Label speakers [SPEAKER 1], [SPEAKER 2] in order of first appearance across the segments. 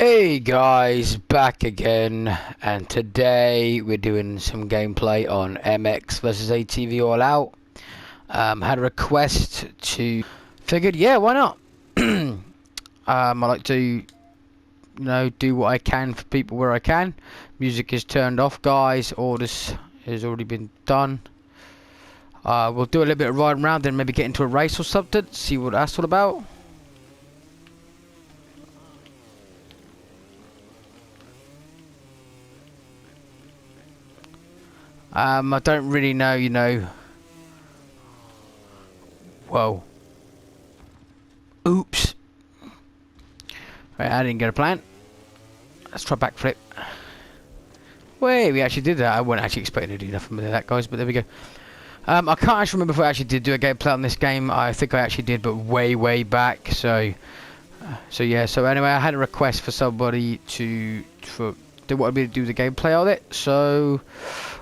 [SPEAKER 1] Hey guys, back again, and today we're doing some gameplay on MX versus ATV All Out. Had a request to, figured, yeah, why not? I like to, do what I can for people where I can. Music is turned off, guys. All this has already been done. We'll do a little bit of riding around, then maybe get into a race or something. See what that's all about. I don't really know, Whoa. Oops. Right, I didn't get a plan. Let's try backflip. Wait, we actually did that. I wasn't actually expecting to do nothing with that, guys, but there we go. I can't actually remember if I actually did do a gameplay on this game. I think I actually did, but way back. So yeah. So anyway, I had a request for somebody they wanted me to do the gameplay on it. So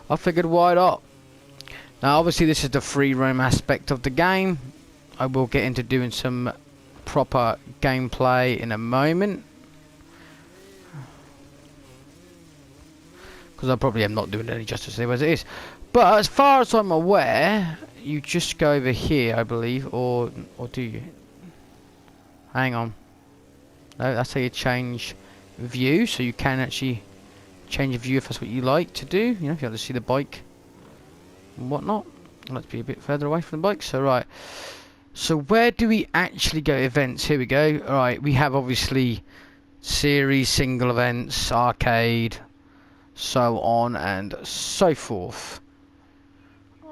[SPEAKER 1] I figured, why not? Now, obviously, this is the free roam aspect of the game. I will get into doing some proper gameplay in a moment, because I probably am not doing any justice as it is. But as far as I'm aware, you just go over here, I believe, or do you? Hang on. No, that's how you change view, so you can actually change the view if that's what you like to do. You know, if you want to see the bike and whatnot. Let's be a bit further away from the bike. So right. So where do we actually go? Events. Here we go. All right. We have obviously series, single events, arcade, so on and so forth.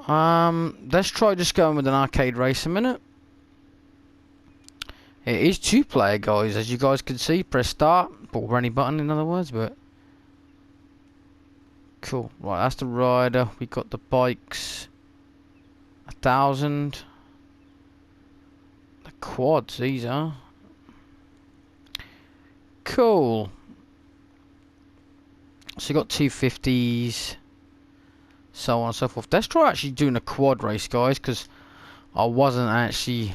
[SPEAKER 1] Let's try just going with an arcade race a minute. It is 2-player, guys, as you guys can see. Press start, or any button in other words, but cool. Right, that's the rider. We got the bikes. 1,000. The quads, these are. Cool. So you got 250s, so on and so forth. Let's try actually doing a quad race, guys, because I wasn't actually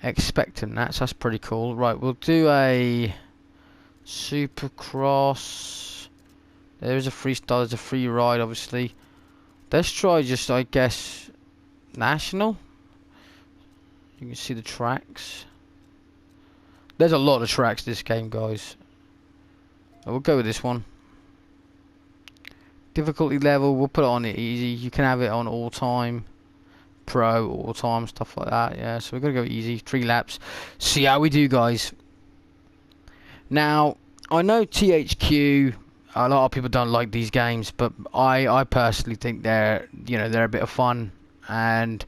[SPEAKER 1] expecting that, so that's pretty cool. Right, we'll do a supercross. There's a freestyle, there's a free ride, obviously. Let's try just, I guess, national. You can see the tracks. There's a lot of tracks this game, guys. We'll go with this one. Difficulty level, we'll put it on it easy. You can have it on all time, pro, all time, stuff like that. Yeah, so we're gonna go easy. 3 laps. See how we do, guys. Now, I know THQ. A lot of people don't like these games, but I personally think they're a bit of fun, and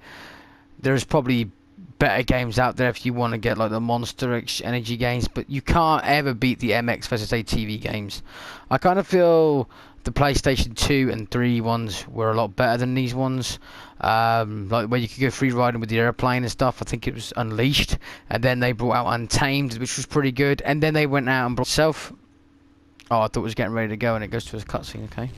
[SPEAKER 1] there's probably better games out there if you want to get like the Monster Energy games, but you can't ever beat the MX versus ATV games. I kind of feel the PlayStation 2 and 3 ones were a lot better than these ones. Like where you could go free riding with the airplane and stuff. I think it was Unleashed, and then they brought out Untamed, which was pretty good, and then they went out and brought itself. Oh, I thought it was getting ready to go, and it goes to a cutscene. Okay.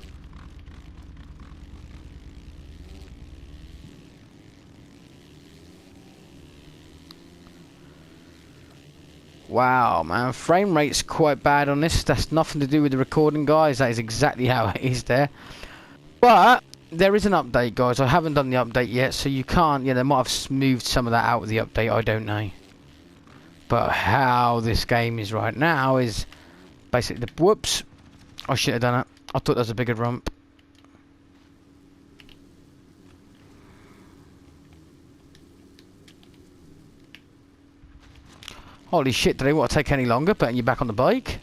[SPEAKER 1] Wow, man, frame rate's quite bad on this. That's nothing to do with the recording, guys. That is exactly how it is there. But there is an update, guys. I haven't done the update yet, so you can't. They might have smoothed some of that out with the update. I don't know. But how this game is right now is basically the whoops. I should have done it. I thought that was a bigger rump. Holy shit, did they want to take any longer putting you back on the bike?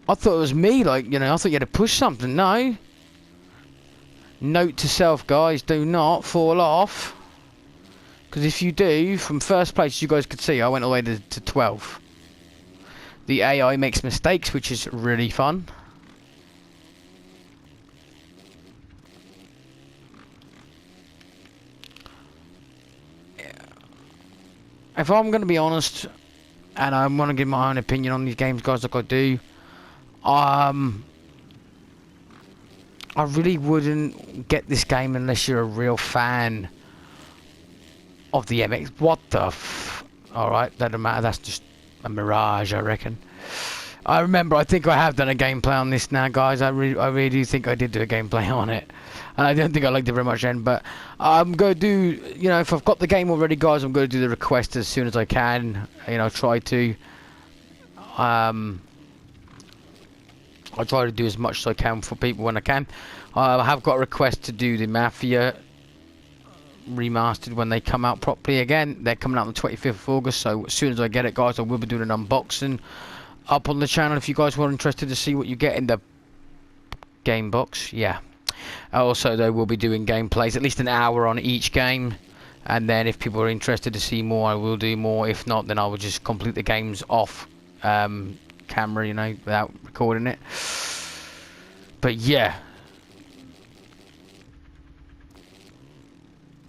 [SPEAKER 1] I thought it was me, I thought you had to push something. No. Note to self, guys, do not fall off. Because if you do, from first place, you guys could see, I went all the way to 12. The AI makes mistakes, which is really fun. If I'm going to be honest, and I want to give my own opinion on these games, guys, like I do, I really wouldn't get this game unless you're a real fan of the MX. What the f... Alright, that doesn't matter, that's just a mirage, I reckon. I remember, I think I have done a gameplay on this now, guys. I really do think I did do a gameplay on it. And I don't think I liked it very much then, but I'm going to do, you know, if I've got the game already, guys, I'm going to do the request as soon as I can. You know, try to. I try to do as much as I can for people when I can. I have got a request to do the Mafia remastered when they come out properly again. They're coming out on the 25th of August, so as soon as I get it, guys, I will be doing an unboxing up on the channel if you guys were interested to see what you get in the game box. Yeah. Also, they will be doing gameplays, at least an hour on each game, and then if people are interested to see more, I will do more. If not, then I will just complete the games off camera, you know, without recording it. But yeah,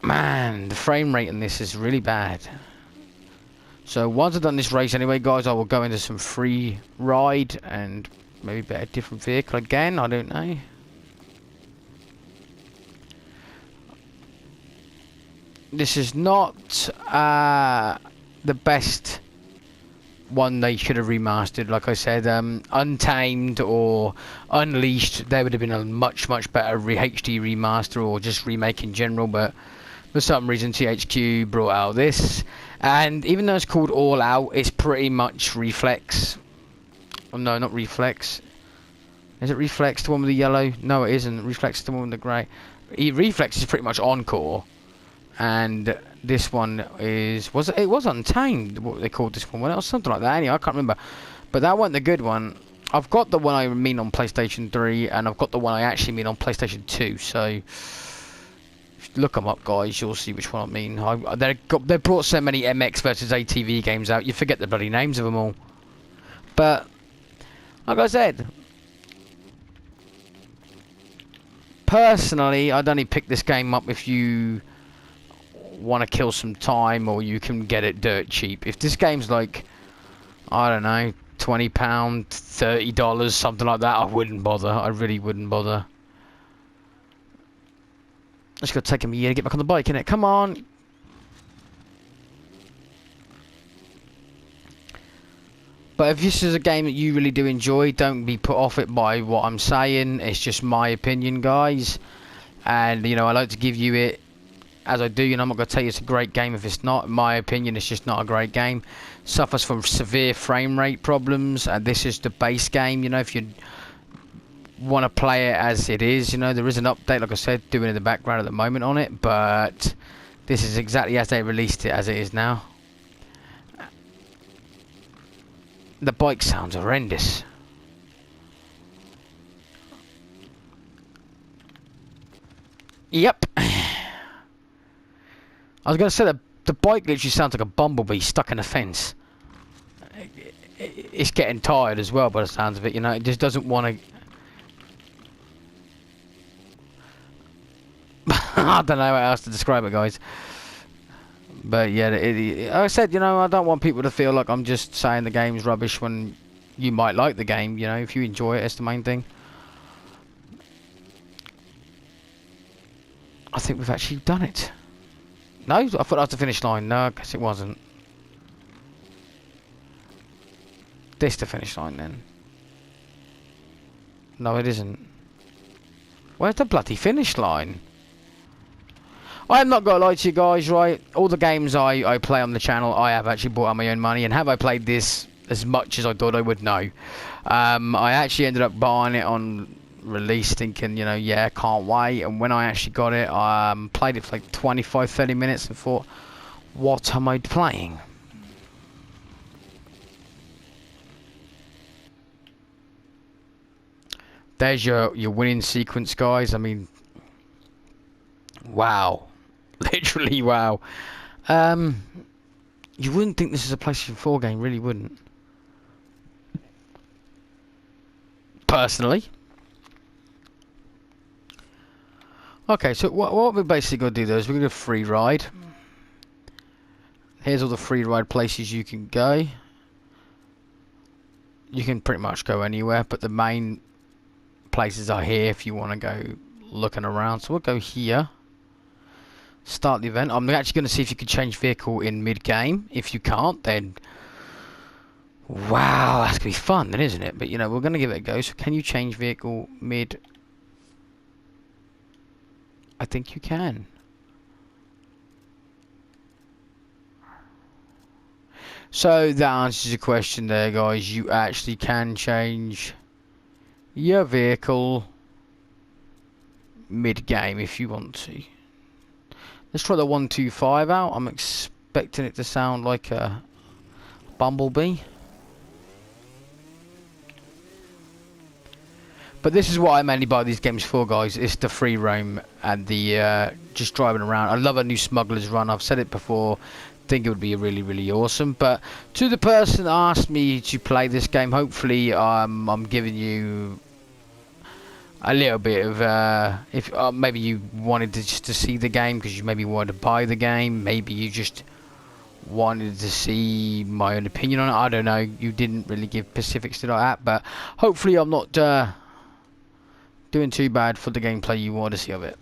[SPEAKER 1] man, the frame rate in this is really bad. So once I've done this race anyway, guys, I will go into some free ride and maybe bet a different vehicle again. I don't know. This is not the best one they should have remastered. Like I said, Untamed or Unleashed, there would have been a much better HD remaster or just remake in general, but for some reason THQ brought out this, and even though it's called All Out, it's pretty much Reflex. Oh no, not Reflex. Is it Reflex, the one with the yellow? No, it isn't. Reflex is the one with the grey. Reflex is pretty much Encore. And this one is, it was Untamed, what they called this one. Well, it was something like that anyway, I can't remember. But that wasn't the good one. I've got the one I mean on PlayStation 3, and I've got the one I actually mean on PlayStation 2. So, if you look them up, guys, you'll see which one I mean. They brought so many MX versus ATV games out, you forget the bloody names of them all. But, like I said, personally, I'd only pick this game up if you want to kill some time, or you can get it dirt cheap. If this game's like, I don't know, £20, $30, something like that, I wouldn't bother. I really wouldn't bother. It's gonna take him a year to get back on the bike, innit? Come on. But if this is a game that you really do enjoy, don't be put off it by what I'm saying. It's just my opinion, guys. And, you know, I like to give you it as I do. You know, I'm not going to tell you it's a great game if it's not. In my opinion, it's just not a great game. Suffers from severe frame rate problems, and this is the base game. You know, if you want to play it as it is, you know, there is an update, like I said, doing in the background at the moment on it, but this is exactly as they released it as it is now. The bike sounds horrendous. Yep. I was going to say that the bike literally sounds like a bumblebee stuck in a fence. It's getting tired as well by the sounds of it, you know. It just doesn't want to... I don't know how else to describe it, guys. But yeah, like I said, you know, I don't want people to feel like I'm just saying the game's rubbish when you might like the game, you know. If you enjoy it, it's the main thing. I think we've actually done it. No? I thought that was the finish line. No, I guess it wasn't. This the finish line then. No, it isn't. Where's the bloody finish line? I'm not gonna lie to you guys, right? All the games I play on the channel, I have actually bought out my own money. And have I played this as much as I thought I would? No. I actually ended up buying it on release thinking, you know, yeah, can't wait. And when I actually got it, played it for like 25-30 minutes and thought, what am I playing? There's your winning sequence, guys. I mean, wow. Literally wow. You wouldn't think this is a PlayStation 4 game, really wouldn't. Personally. Okay, so what we're basically going to do though is we're going to free ride. Here's all the free ride places you can go. You can pretty much go anywhere, but the main places are here if you want to go looking around. So we'll go here. Start the event. I'm actually going to see if you can change vehicle in mid-game. If you can't, then Wow, that's gonna be fun then, isn't it? But you know, we're gonna give it a go. So can you change vehicle mid? I think you can. So that answers your question there, guys. You actually can change your vehicle mid-game if you want to. Let's try the 125 out. I'm expecting it to sound like a bumblebee. But this is what I mainly buy these games for, guys. It's the free roam and the just driving around. I love a new Smuggler's Run. I've said it before. Think it would be really, really awesome. But to the person that asked me to play this game, hopefully I'm giving you a little bit of if maybe you wanted to just to see the game because you maybe wanted to buy the game. Maybe you just wanted to see my own opinion on it. I don't know. You didn't really give specifics to that, but hopefully I'm not doing too bad for the gameplay you want to see of it.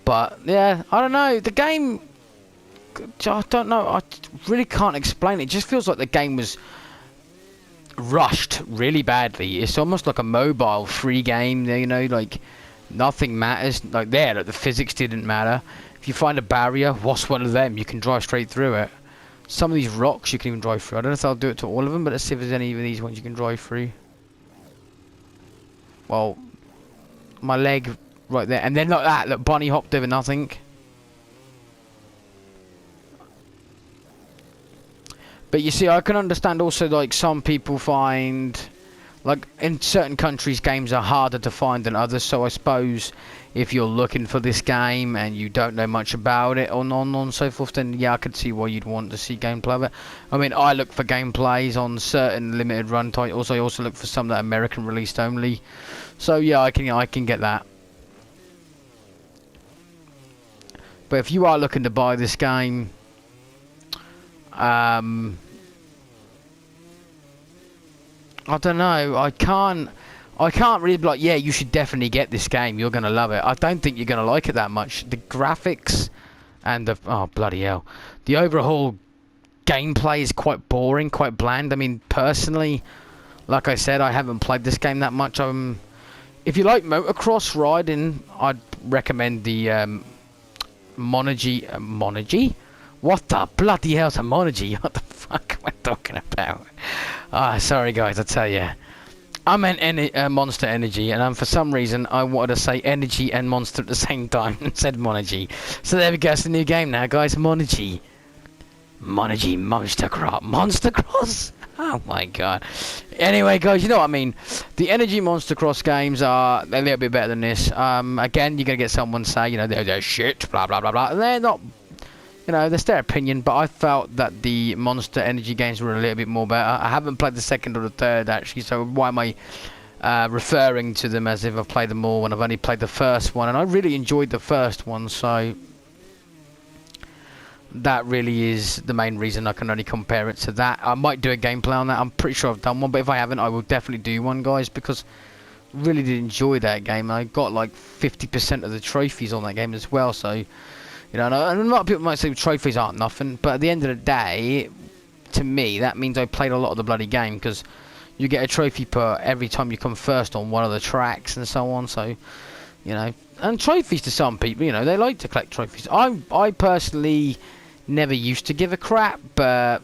[SPEAKER 1] But yeah, I don't know. The game, I don't know. I really can't explain it. It just feels like the game was rushed really badly. It's almost like a mobile free game. You know, like nothing matters. Like the physics didn't matter. If you find a barrier, what's one of them? You can drive straight through it. Some of these rocks you can even drive through. I don't know if I'll do it to all of them, but let's see if there's any of these ones you can drive through. Well, my leg right there, and then like that, look, bunny hopped over nothing. But you see, I can understand also, like, some people find, like, in certain countries, games are harder to find than others. So I suppose if you're looking for this game and you don't know much about it or on and so forth, then yeah, I could see why you'd want to see gameplay of it. I mean, I look for gameplays on certain limited run titles. I also look for some that are American released only. So yeah, I can get that. But if you are looking to buy this game, I don't know. I can't really be like, yeah, you should definitely get this game. You're gonna love it. I don't think you're gonna like it that much. The graphics and the oh bloody hell, the overall gameplay is quite boring, quite bland. I mean, personally, like I said, I haven't played this game that much. If you like motocross riding, I'd recommend the Monergy. What the bloody hell's a Monergy? What the fuck am I talking about? Ah, sorry guys, I tell you. I meant Monster Energy, and for some reason I wanted to say Energy and Monster at the same time and said Monergy. So there we go, it's a new game now, guys. Monergy Monster Cross. Oh my god. Anyway, guys, you know what I mean. The Energy Monster Cross games are a little bit better than this. Again, you're gonna get someone say, you know, they're shit, blah blah blah blah. And they're not. You know, that's their opinion, but I felt that the Monster Energy games were a little bit more better. I haven't played the second or the third, actually, so why am I referring to them as if I've played them all when I've only played the first one? And I really enjoyed the first one, so that really is the main reason I can only compare it to that. I might do a gameplay on that. I'm pretty sure I've done one, but if I haven't, I will definitely do one, guys, because I really did enjoy that game. I got like 50% of the trophies on that game as well, so... You know, and a lot of people might say trophies aren't nothing, but at the end of the day, to me, that means I played a lot of the bloody game, because you get a trophy per every time you come first on one of the tracks and so on, so, you know. And trophies to some people, you know, they like to collect trophies. I personally never used to give a crap, but,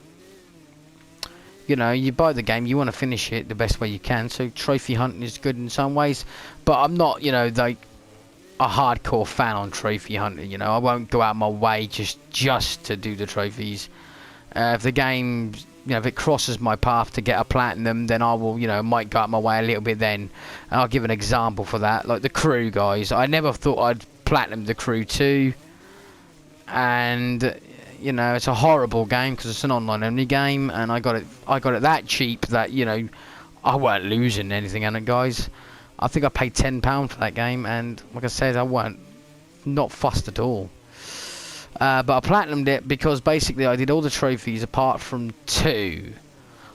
[SPEAKER 1] you know, you buy the game, you want to finish it the best way you can, so trophy hunting is good in some ways, but I'm not, you know, like... a hardcore fan on trophy hunting. You know, I won't go out my way just to do the trophies. If the game, you know, if it crosses my path to get a platinum, then I will, you know, might go out my way a little bit then. And I'll give an example for that, like the Crew, guys. I never thought I'd platinum the Crew 2, and you know, it's a horrible game because it's an online only game, and I got it that cheap that, you know, I weren't losing anything on it, guys. I think I paid £10 for that game, and like I said, I weren't not fussed at all. But I platinumed it because basically I did all the trophies apart from 2.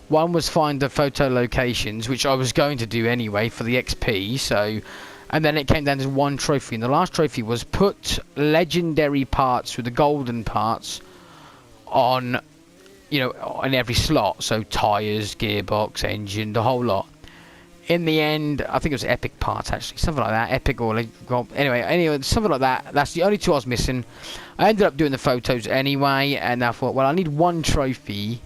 [SPEAKER 1] One was find the photo locations, which I was going to do anyway for the XP. So, and then it came down to 1 trophy, and the last trophy was put legendary parts with the golden parts on you know, in every slot. So tyres, gearbox, engine, the whole lot. In the end, I think it was Epic parts actually, something like that. Epic or anyway, something like that. That's the only two I was missing. I ended up doing the photos anyway, and I thought, well, I need one trophy,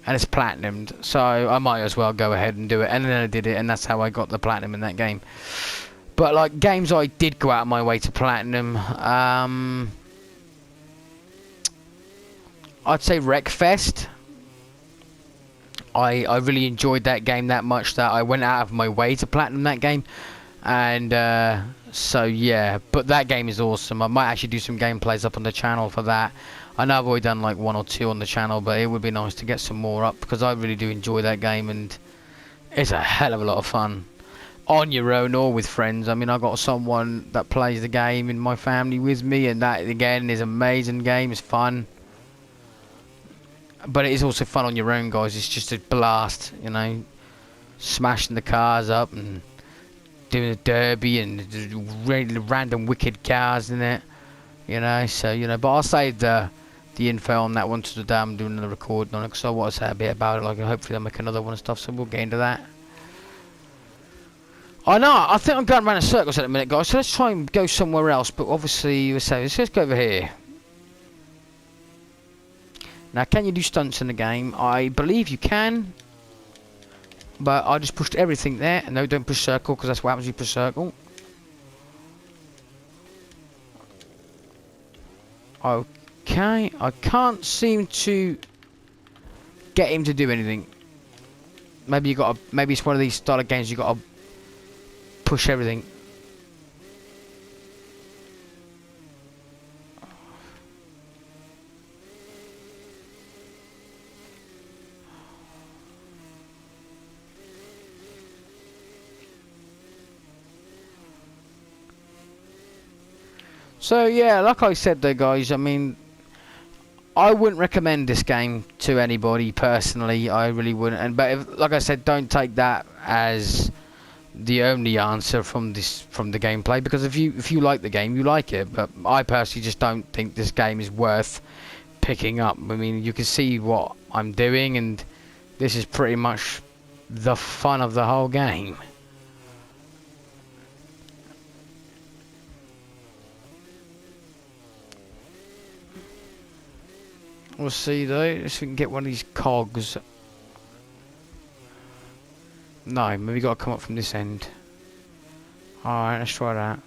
[SPEAKER 1] and it's platinumed, so I might as well go ahead and do it. And then I did it, and that's how I got the platinum in that game. But like games I did go out of my way to platinum, I'd say Wreckfest. I really enjoyed that game that much that I went out of my way to platinum that game. And so yeah, but that game is awesome. I might actually do some gameplays up on the channel for that. I know I've already done like 1 or 2 on the channel, but it would be nice to get some more up, because I really do enjoy that game, and it's a hell of a lot of fun on your own or with friends. I mean, I got someone that plays the game in my family with me, and that again is an amazing game. It's fun, but it is also fun on your own, guys. It's just a blast, you know, smashing the cars up and doing a derby and random wicked cars in it, you know. So, you know, but I'll save the info on that one to the day I'm doing the recording on it, because I want to say a bit about it. Like, hopefully I'll make another one and stuff, so we'll get into that. I know, I think I'm going around in circles at the minute, guys, so let's try and go somewhere else. But obviously, let's just go over here. Now, can you do stunts in the game? I believe you can. But I just pushed everything there. No, don't push circle, because that's what happens when you push circle. Okay, I can't seem to get him to do anything. Maybe you got to, maybe it's one of these style of games you got to push everything. So yeah, like I said though, guys, I mean, I wouldn't recommend this game to anybody personally. I really wouldn't. And but if, like I said, don't take that as the only answer from the gameplay, because if you like the game, you like it. But I personally just don't think this game is worth picking up. I mean, you can see what I'm doing, and this is pretty much the fun of the whole game. We'll see though, if we can get one of these cogs. No, maybe got to come up from this end. Alright, let's try that.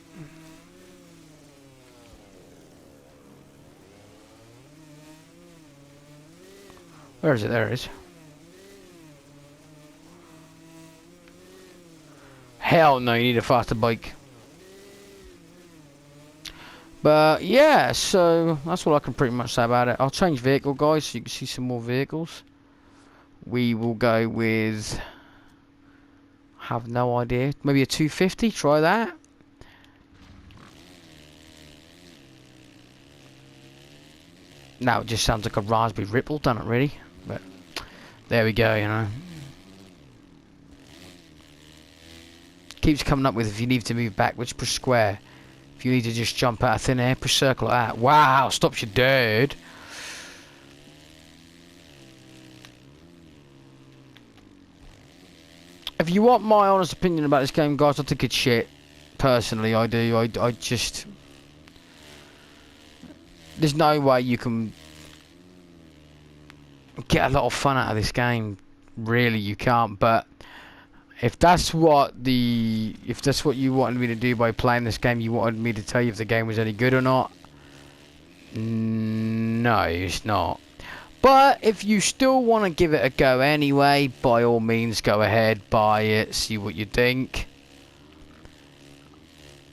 [SPEAKER 1] Where is it? There it is. Hell no, you need a faster bike. But yeah, so that's all I can pretty much say about it. I'll change vehicle, guys, so you can see some more vehicles. We will go with, have no idea, maybe a 250. Try that. Now it just sounds like a Raspberry Ripple, doesn't it, really? But there we go, you know. Keeps coming up with, if you need to move back, which push square. If you need to just jump out of thin air, push circle like that. Wow, stops you dead. If you want my honest opinion about this game, guys, I think it's shit. Personally, I do. I just... There's no way you can get a lot of fun out of this game. Really, you can't. But if that's what you wanted me to do by playing this game, you wanted me to tell you if the game was any good or not. No, it's not. But if you still want to give it a go anyway, by all means, go ahead, buy it, see what you think.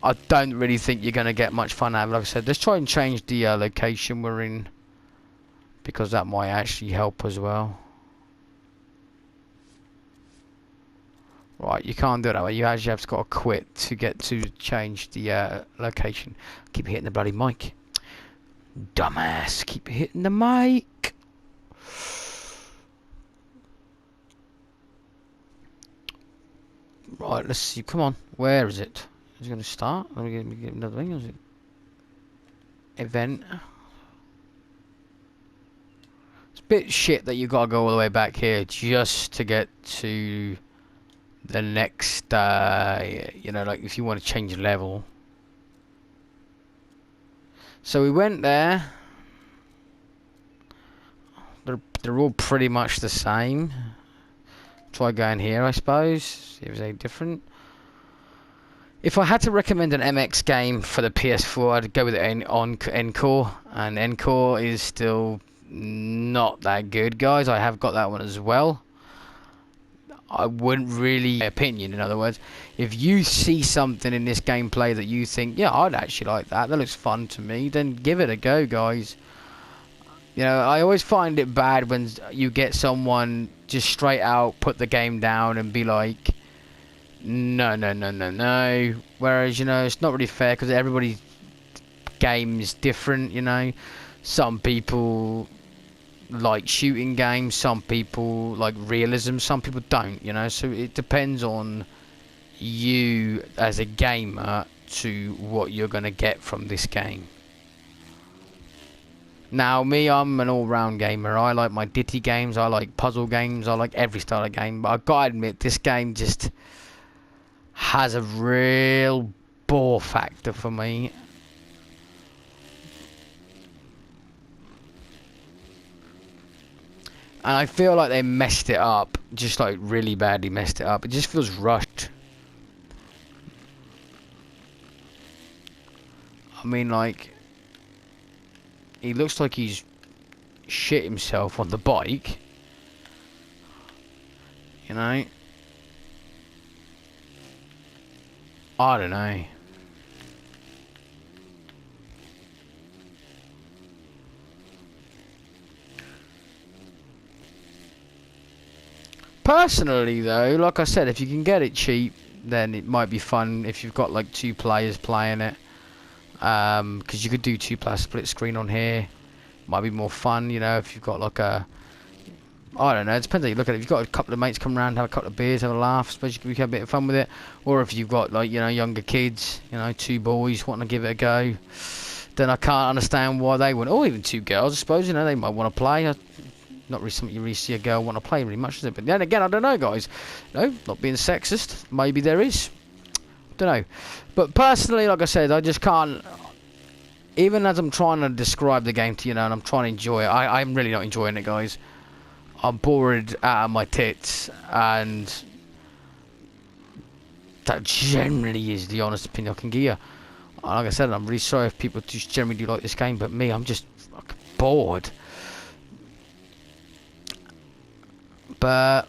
[SPEAKER 1] I don't really think you're going to get much fun out of it. Like I said, let's try and change the location we're in, because that might actually help as well. Right, you can't do it that way. You actually have to quit to get to change the location. Keep hitting the bloody mic. Dumbass, keep hitting the mic. Right, let's see. Come on, where is it? Is it going to start? Let me get another thing. Is it event? It's bit shit that you gotta go all the way back here just to get to the next, you know, like if you want to change level. So we went there. They're all pretty much the same. Try going here, I suppose. See if there's any different. If I had to recommend an MX game for the PS4, I'd go with Encore, and Encore is still not that good, guys. I have got that one as well. I wouldn't really, my opinion, in other words, if you see something in this gameplay that you think, yeah, I'd actually like that, that looks fun to me, then give it a go, guys. You know, I always find it bad when you get someone just straight out put the game down and be like, no, no, no, no, no. Whereas, you know, it's not really fair because everybody's game is different, you know. Some people like shooting games, some people like realism, some people don't, you know. So it depends on you as a gamer to what you're going to get from this game. Now, me, I'm an all-round gamer. I like my ditty games, I like puzzle games, I like every style of game. But I've got to admit, this game just has a real bore factor for me. And I feel like they messed it up, just like really badly messed it up. It just feels rushed. I mean, like, he looks like he's shit himself on the bike. You know? I don't know. Personally, though, like I said, if you can get it cheap, then it might be fun if you've got like 2 players playing it. Because you could do 2-player split screen on here. Might be more fun, you know, if you've got like a, I don't know, it depends how you look at it. If you've got a couple of mates come around, have a couple of beers, have a laugh, I suppose you can have a bit of fun with it. Or if you've got, like, you know, younger kids, you know, 2 boys wanting to give it a go, then I can't understand why they wouldn't. Or even 2 girls, I suppose, you know, they might want to play. Not really something you really see a girl want to play really much, is it? But then again, I don't know, guys. No, not being sexist. Maybe there is. Don't know. But personally, like I said, I just can't. Even as I'm trying to describe the game to you, know, and I'm trying to enjoy it, I'm really not enjoying it, guys. I'm bored out of my tits, and that generally is the honest opinion I can give you. Like I said, I'm really sorry if people just generally do like this game, but me, I'm just fucking bored. But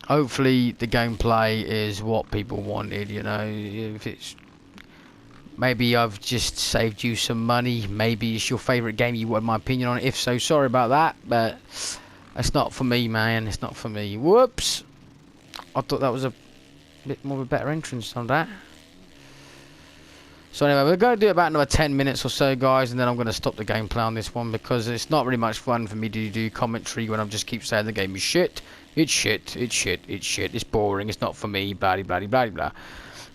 [SPEAKER 1] hopefully the gameplay is what people wanted, you know. If it's, maybe I've just saved you some money, maybe it's your favourite game, you want my opinion on it. If so, sorry about that, but it's not for me, man. It's not for me. Whoops. I thought that was a bit more of a better entrance on that. So anyway, we're going to do about another 10 minutes or so, guys, and then I'm going to stop the gameplay on this one because it's not really much fun for me to do commentary when I just keep saying the game is shit. It's shit, it's shit, it's shit, it's boring, it's not for me, blah, blah, blah, blah, blah.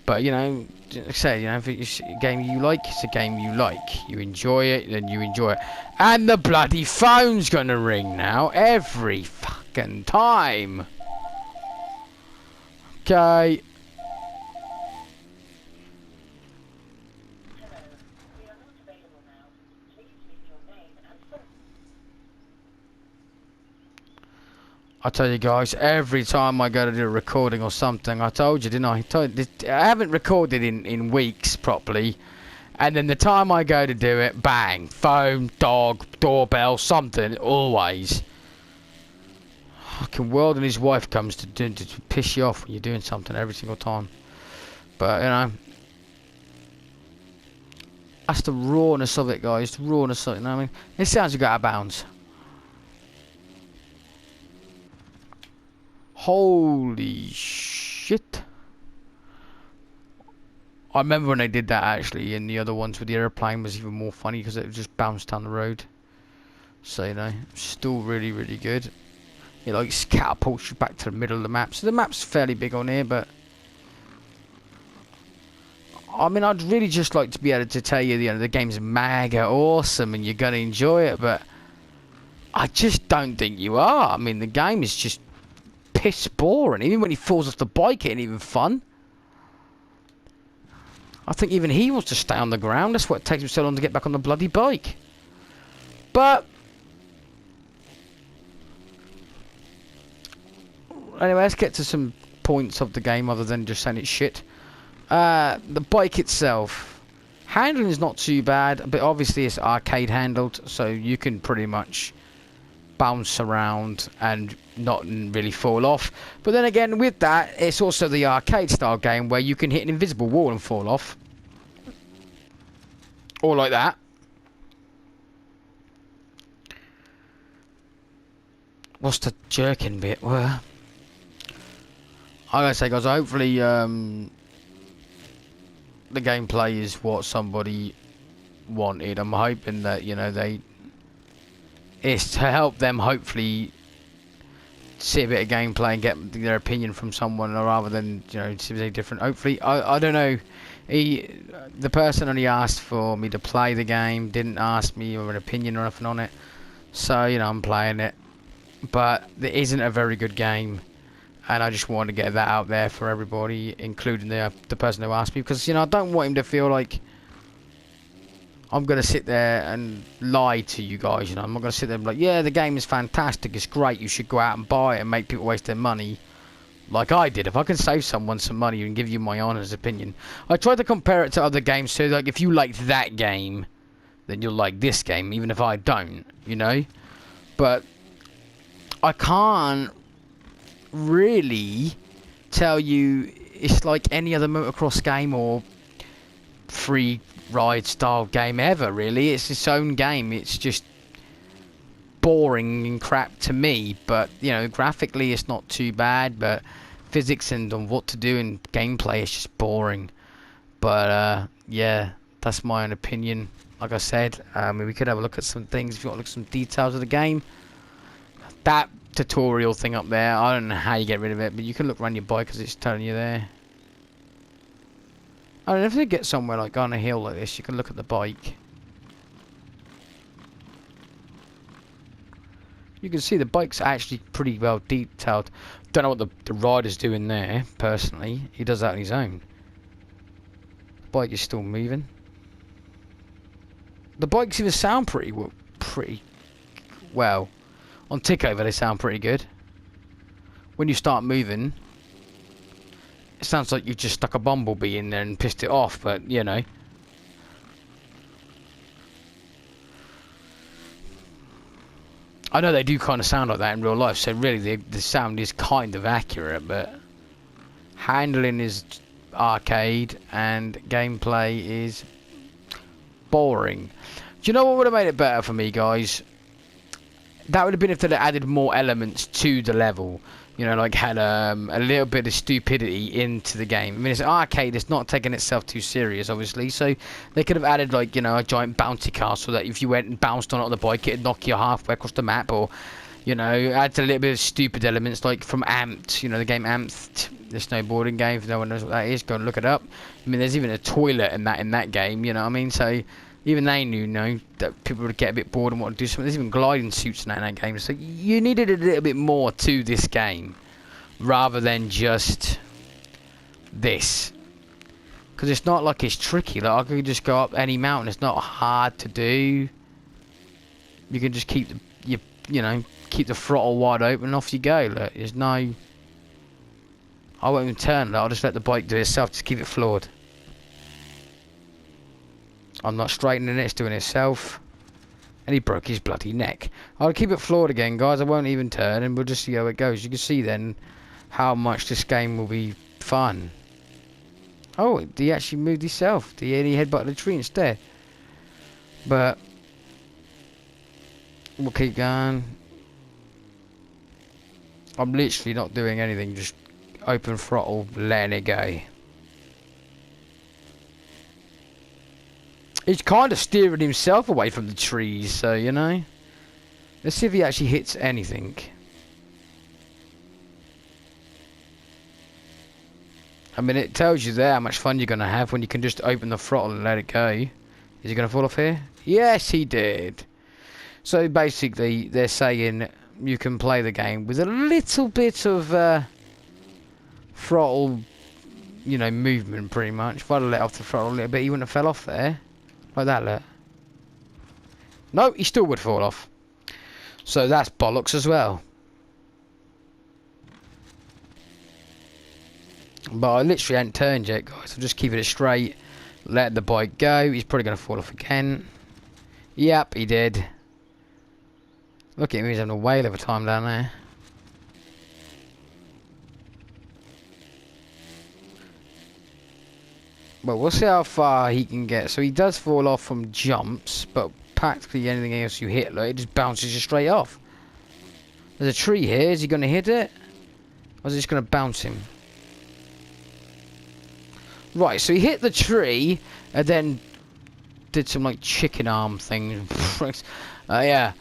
[SPEAKER 1] But, you know, like I say, you know, if it's a game you like, it's a game you like. You enjoy it, then you enjoy it. And the bloody phone's going to ring now every fucking time. Okay. I tell you guys, every time I go to do a recording or something, I told you, didn't I? I haven't recorded in weeks properly, and then the time I go to do it, bang, phone, dog, doorbell, something, always. Fucking world and his wife comes to piss you off when you're doing something every single time. But, you know, that's the rawness of it, guys, the rawness of it, you know what I mean? It sounds like out of bounds. Holy shit. I remember when they did that actually, and the other ones with the airplane was even more funny because it just bounced down the road. So, you know, still really, really good. It like catapults you back to the middle of the map. So the map's fairly big on here, but I mean, I'd really just like to be able to tell you, you know, the game's mega awesome and you're going to enjoy it, but I just don't think you are. I mean, the game is just piss boring. Even when he falls off the bike, it ain't even fun. I think even he wants to stay on the ground. That's what it takes him so long to get back on the bloody bike. But anyway, let's get to some points of the game other than just saying it's shit. The bike itself, handling is not too bad, but obviously it's arcade handled, so you can pretty much bounce around and not really fall off. But then again, with that, it's also the arcade style game where you can hit an invisible wall and fall off, or like that. What's the jerking bit? Well, I gotta say, guys, hopefully the gameplay is what somebody wanted. I'm hoping that, you know, it's to help them hopefully see a bit of gameplay and get their opinion from someone, rather than, you know, see anything different. Hopefully, I don't know. The person only asked for me to play the game, didn't ask me or an opinion or anything on it. So, you know, I'm playing it, but it isn't a very good game. And I just want to get that out there for everybody, including the person who asked me, because, you know, I don't want him to feel like I'm going to sit there and lie to you guys. You know, I'm not going to sit there and be like, yeah, the game is fantastic, it's great, you should go out and buy it, and make people waste their money like I did. If I can save someone some money and give you my honest opinion. I tried to compare it to other games, so like if you liked that game, then you'll like this game, even if I don't, you know. But I can't really tell you it's like any other motocross game or free ride style game ever, really. It's its own game. It's just boring and crap to me, but, you know, graphically it's not too bad, but physics and on what to do in gameplay is just boring. But yeah, that's my own opinion. Like I said, we could have a look at some things if you want to look at some details of the game. That tutorial thing up there, I don't know how you get rid of it, but you can look around your bike because it's telling you there. I don't know, if they get somewhere like on a hill like this, you can look at the bike. You can see the bike's actually pretty well detailed. Don't know what the rider's doing there, personally. He does that on his own. The bike is still moving. The bikes even sound pretty well. On Tickover they sound pretty good. When you start moving, it sounds like you've just stuck a bumblebee in there and pissed it off, but, you know. I know they do kind of sound like that in real life, so really the sound is kind of accurate, but handling is arcade and gameplay is boring. Do you know what would have made it better for me, guys? That would have been if they'd added more elements to the level. You know, like had a little bit of stupidity into the game. I mean, it's an arcade, it's not taking itself too serious, obviously. So they could have added, like, you know, a giant bouncy castle that if you went and bounced on it on the bike, it'd knock you halfway across the map. Or, you know, add a little bit of stupid elements, like from Amped. You know, the game Amped, the snowboarding game. If no one knows what that is, go and look it up. I mean, there's even a toilet in that game. You know what I mean? So even they knew, you know, that people would get a bit bored and want to do something. There's even gliding suits in that game. So you needed a little bit more to this game, rather than just this. Because it's not like it's tricky. Like, I could just go up any mountain. It's not hard to do. You can just keep keep the throttle wide open and off you go. Look, there's no... I won't even turn. I'll just let the bike do it itself. Just keep it floored. I'm not straightening it, it's doing it itself. And he broke his bloody neck. I'll keep it floored again, guys. I won't even turn, and we'll just see how it goes. You can see then how much this game will be fun. Oh, he actually moved himself. He headbutted the tree instead. But we'll keep going. I'm literally not doing anything, just open throttle, letting it go. He's kind of steering himself away from the trees, so, you know. Let's see if he actually hits anything. I mean, it tells you there how much fun you're going to have when you can just open the throttle and let it go. Is he going to fall off here? Yes, he did. So basically, they're saying you can play the game with a little bit of throttle, you know, movement, pretty much. If I'd have let off the throttle a little bit, he wouldn't have fell off there. Like that, look. No, he still would fall off. So that's bollocks as well. But I literally hadn't turned yet, guys. I'm just keeping it straight. Let the bike go. He's probably going to fall off again. Yep, he did. Look at him, he's having a whale of a time down there. Well, we'll see how far he can get. So he does fall off from jumps, but practically anything else you hit, look, it just bounces you straight off. There's a tree here. Is he going to hit it? Or is it just going to bounce him? Right, so he hit the tree and then did some like chicken arm thing. Yeah.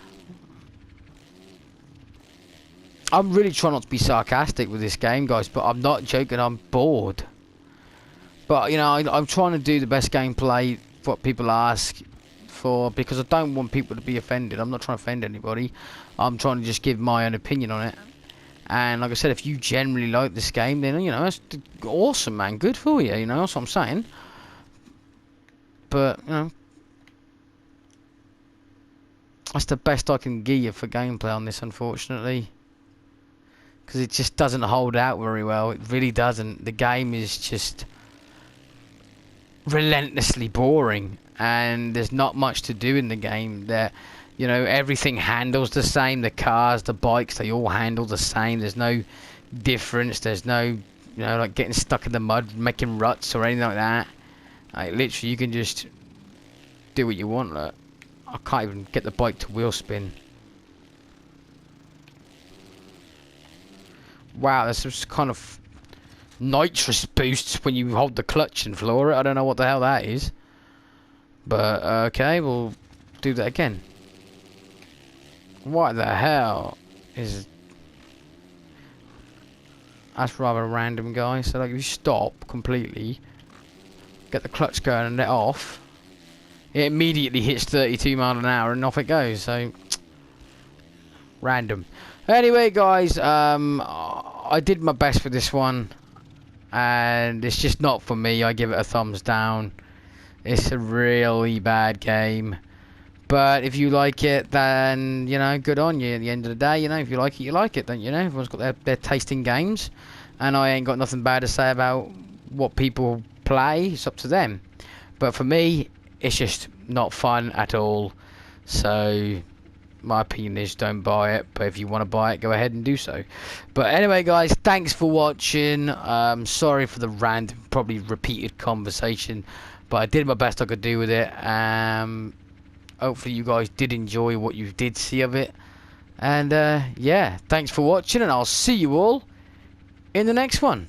[SPEAKER 1] I'm really trying not to be sarcastic with this game, guys, but I'm not joking. I'm bored. But, you know, I'm trying to do the best gameplay, what people ask for, because I don't want people to be offended. I'm not trying to offend anybody. I'm trying to just give my own opinion on it. And like I said, if you generally like this game, then, you know, that's awesome, man. Good for you, you know, that's what I'm saying. But, you know, that's the best I can give you for gameplay on this, unfortunately. Because it just doesn't hold out very well. It really doesn't. The game is just relentlessly boring. And there's not much to do in the game. There, you know, everything handles the same. The cars, the bikes, they all handle the same. There's no difference. There's no, you know, like getting stuck in the mud, making ruts or anything like that. Like, literally, you can just do what you want. Look, I can't even get the bike to wheel spin. Wow, there's some kind of nitrous boosts when you hold the clutch and floor it. I don't know what the hell that is. But, okay, we'll do that again. What the hell is... That's rather random, guys. So, like, if you stop completely, get the clutch going and let off, it immediately hits 32 miles an hour and off it goes. So, random. Anyway, guys, I did my best for this one, and it's just not for me. I give it a thumbs down. It's a really bad game. But if you like it, then, you know, good on you. At the end of the day, you know, if you like it, you like it, don't you know? Everyone's got their taste in games. And I ain't got nothing bad to say about what people play. It's up to them. But for me, it's just not fun at all. So, my opinion is don't buy it. But if you want to buy it, go ahead and do so. But anyway, guys, thanks for watching. Sorry for the random, probably repeated conversation. But I did my best I could do with it. Hopefully you guys did enjoy what you did see of it. And yeah, thanks for watching, and I'll see you all in the next one.